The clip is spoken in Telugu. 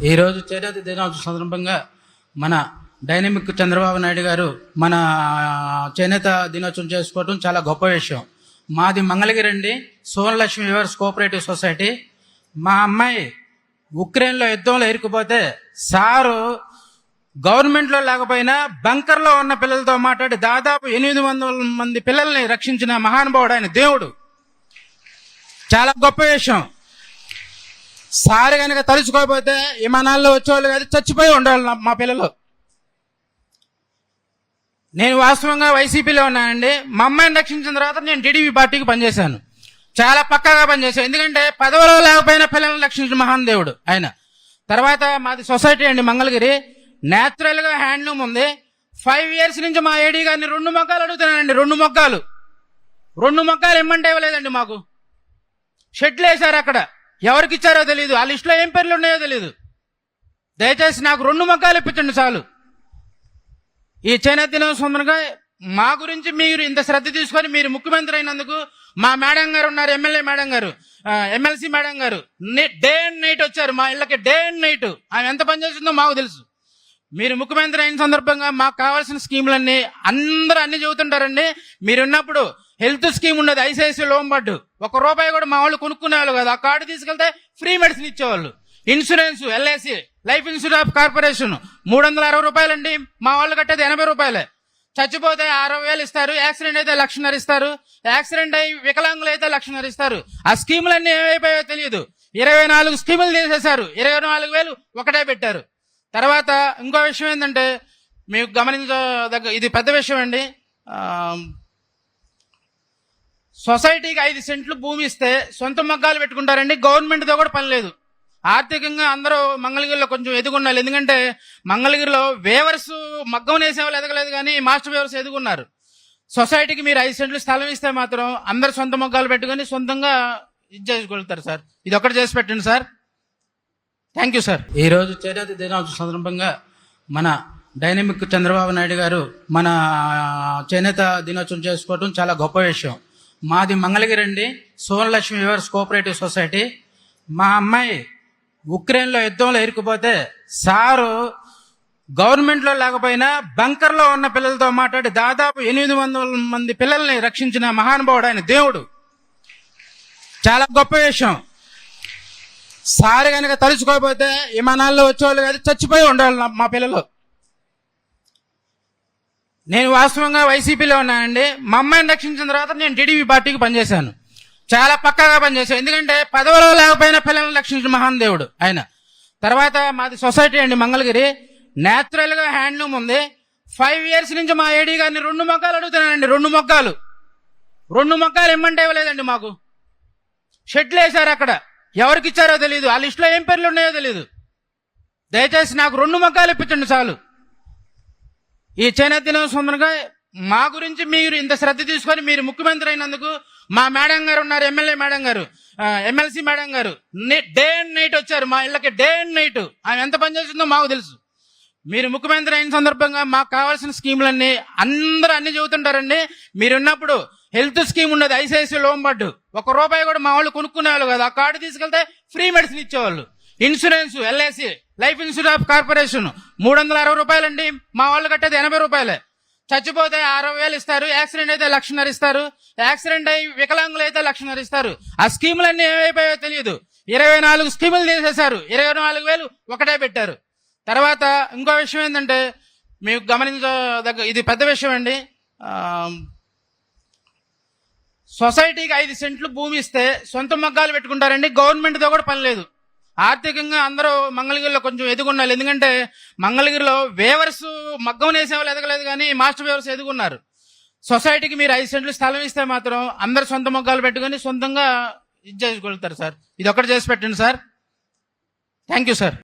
ఈరోజు చేనేత దినోత్సవం సందర్భంగా మన డైనమిక్ చంద్రబాబు నాయుడు గారు మన చేనేత దినోత్సవం చేసుకోవడం చాలా గొప్ప విషయం. మాది మంగళగిరి అండి, సోనలక్ష్మి వ్యూవర్స్ కోఆపరేటివ్ సొసైటీ. మా అమ్మాయి ఉక్రెయిన్లో యుద్ధంలో ఇరుక్కుపోతే సారు గవర్నమెంట్లో లేకపోయినా బంకర్లో ఉన్న పిల్లలతో మాట్లాడి దాదాపు 800 మంది పిల్లల్ని రక్షించిన మహానుభావుడు ఆయన, దేవుడు. చాలా గొప్ప విషయం. సారి కనుక తలుచుకోకపోతే విమానాల్లో వచ్చేవాళ్ళు కాదు, చచ్చిపోయి ఉండాలి మా పిల్లలు. నేను వాస్తవంగా వైసీపీలో ఉన్నానండి. మా అమ్మాయిని రక్షించిన తర్వాత నేను టీడీపీ పార్టీకి పనిచేశాను. చాలా పక్కాగా పనిచేశాను. ఎందుకంటే పదవిలో లేకపోయినా పిల్లల్ని రక్షించిన మహాన్ దేవుడు ఆయన. తర్వాత మాది సొసైటీ అండి మంగళగిరి. న్యాచురల్ గా హ్యాండ్లూమ్ ఉంది. 5 years నుంచి మా ఏడీ గారిని 2 మొక్కలు అడుగుతున్నానండి. 2 మొక్కలు ఇమ్మంటే ఇవ్వలేదండి. మాకు షెడ్లు వేశారు, అక్కడ ఎవరికి ఇచ్చారో తెలియదు, ఆ లిస్టులో ఏం పేర్లు ఉన్నాయో తెలియదు. దయచేసి నాకు 2 మొక్కలు ఇప్పించండి చాలు. ఈ చేనేత దినోత్సవంగా మా గురించి మీరు ఇంత శ్రద్ధ తీసుకొని మీరు ముఖ్యమంత్రి అయినందుకు మా మేడం గారు ఉన్నారు, ఎమ్మెల్యే మేడం గారు, ఎమ్మెల్సీ మేడం గారు డే అండ్ నైట్ వచ్చారు మా ఇళ్ళకి. డే అండ్ నైట్ ఆమె ఎంత పనిచేస్తుందో మాకు తెలుసు. మీరు ముఖ్యమంత్రి అయిన సందర్భంగా మాకు కావాల్సిన స్కీములన్నీ అందరూ అన్ని చెబుతుంటారండి. మీరున్నప్పుడు హెల్త్ స్కీమ్ ఉన్నది, ఐసిఐసి లోంబర్డు. ₹1 కూడా మా వాళ్ళు కొనుక్కునేవాళ్ళు కదా. ఆ కార్డు తీసుకెళ్తే ఫ్రీ మెడిసిన్ ఇచ్చేవాళ్ళు. Insurance, LIC, life insurance corporation ₹360 అండి. మా వాళ్ళు కట్టేది ₹80. చచ్చిపోతే 60,000 ఇస్తారు. యాక్సిడెంట్ అయితే 1,50,000 ఇస్తారు. యాక్సిడెంట్ అయి వికలాంగులు అయితే 1,50,000 ఇస్తారు. ఆ స్కీములన్నీ ఏమైపోయాయో తెలియదు. 24 స్కీములు తీసేశారు. 24,000 ఒకటే పెట్టారు. తర్వాత ఇంకో విషయం ఏంటంటే మీకు గమనించదగ్గ, ఇది పెద్ద విషయం అండి. సొసైటీకి 5 సెంట్లు భూమి ఇస్తే సొంత మగ్గాలు పెట్టుకుంటారండి. గవర్నమెంట్తో కూడా పని లేదు. ఆర్థికంగా అందరూ మంగళగిరిలో కొంచెం ఎదుగున్నారు. ఎందుకంటే మంగళగిరిలో వేవర్స్ మగ్గం వేసేవాళ్ళు ఎదగలేదు, కానీ మాస్టర్ వేవర్స్ ఎదుగున్నారు. సొసైటీకి మీరు 5 సెంట్లు స్థలం ఇస్తే మాత్రం అందరు సొంత మగ్గాలు పెట్టుకుని సొంతంగా ఇది చేసుకోగలుగుతారు సార్. ఇది ఒకటి చేసి పెట్టండి సార్. Thank you sir. ఈరోజు చేనేత దినోత్సవం సందర్భంగా మన డైనమిక్ చంద్రబాబు నాయుడు గారు మన చేనేత దినోత్సవం చేసుకోవడం చాలా గొప్ప విషయం. మాది మంగళగిరి అండి, సోనలక్ష్మి వ్యూవర్స్ కోఆపరేటివ్ సొసైటీ. మా అమ్మాయి ఉక్రెయిన్లో యుద్ధంలో ఇరుక్కుపోతే సారు గవర్నమెంట్లో లేకపోయినా బంకర్లో ఉన్న పిల్లలతో మాట్లాడి దాదాపు 800 మంది పిల్లల్ని రక్షించిన మహానుభావుడు ఆయన, దేవుడు. చాలా గొప్ప విషయం. సారి కనుక తలుచుకోకపోతే విమానాల్లో వచ్చేవాళ్ళు కాదు, చచ్చిపోయి ఉండాలి మా పిల్లలు. నేను వాస్తవంగా వైసీపీలో ఉన్నానండి. మా అమ్మాయిని రక్షించిన తర్వాత నేను టీడీపీ పార్టీకి పనిచేశాను. చాలా పక్కాగా పనిచేశాను. ఎందుకంటే పదవిలో లేకపోయినా పిల్లల్ని రక్షించిన మహాన్ దేవుడు ఆయన. తర్వాత మాది సొసైటీ అండి మంగళగిరి. న్యాచురల్ గా హ్యాండ్లూమ్ ఉంది. 5 years నుంచి మా ఏడీ గారిని 2 మొక్కలు అడుగుతున్నానండి. 2 మొక్కలు ఇమ్మంటే ఇవ్వలేదండి. మాకు షెడ్లు వేశారు, అక్కడ ఎవరికి ఇచ్చారో తెలియదు, ఆ లిస్టులో ఏం పేర్లు ఉన్నాయో తెలియదు. దయచేసి నాకు 2 మొక్కలు ఇప్పించండి చాలు. ఈ చేనేత దినోత్సవంగా మా గురించి మీరు ఇంత శ్రద్ధ తీసుకొని మీరు ముఖ్యమంత్రి అయినందుకు మా మేడం గారు ఉన్నారు, ఎమ్మెల్యే మేడం గారు, ఎమ్మెల్సీ మేడం గారు డే అండ్ నైట్ వచ్చారు మా ఇళ్ళకి. డే అండ్ నైట్ ఆమె ఎంత పనిచేస్తుందో మాకు తెలుసు. మీరు ముఖ్యమంత్రి అయిన సందర్భంగా మాకు కావాల్సిన స్కీములన్నీ అందరూ అన్ని చెబుతుంటారండి. మీరున్నప్పుడు హెల్త్ స్కీమ్ ఉన్నది, ఐసిఐసి లోంబర్డు. ₹1 కూడా మా వాళ్ళు కొనుక్కునేవాళ్ళు కదా. ఆ కార్డు తీసుకెళ్తే ఫ్రీ మెడిసిన్ ఇచ్చేవాళ్ళు. Insurance, LIC, life insurance corporation ₹360 అండి. మా వాళ్ళు కట్టేది ₹80. చచ్చిపోతే 60,000 ఇస్తారు. యాక్సిడెంట్ అయితే 1,50,000 ఇస్తారు. యాక్సిడెంట్ అయి వికలాంగులు అయితే 1,50,000 ఇస్తారు. ఆ స్కీములన్నీ ఏమైపోయాయో తెలియదు. 24 స్కీములు తీసేశారు. 24,000 ఒకటే పెట్టారు. తర్వాత ఇంకో విషయం ఏంటంటే మీకు గమనించదగ్గ, ఇది పెద్ద విషయం అండి. సొసైటీకి 5 సెంట్లు భూమి ఇస్తే సొంత మగ్గాలు పెట్టుకుంటారండి. గవర్నమెంట్తో కూడా పని లేదు. ఆర్థికంగా అందరూ మంగళగిరిలో కొంచెం ఎదుగున్నారు. ఎందుకంటే మంగళగిరిలో వేవర్స్ మగ్గం వేసేవాళ్ళు ఎదగలేదు, కానీ మాస్టర్ వేవర్స్ ఎదుగున్నారు. సొసైటీకి మీరు 5 సెంట్లు స్థలం ఇస్తే మాత్రం అందరు సొంత మగ్గాలు పెట్టుకుని సొంతంగా ఇది చేసుకోగలుగుతారు సార్. ఇది ఒకటి చేసి పెట్టండి సార్. Thank you sir.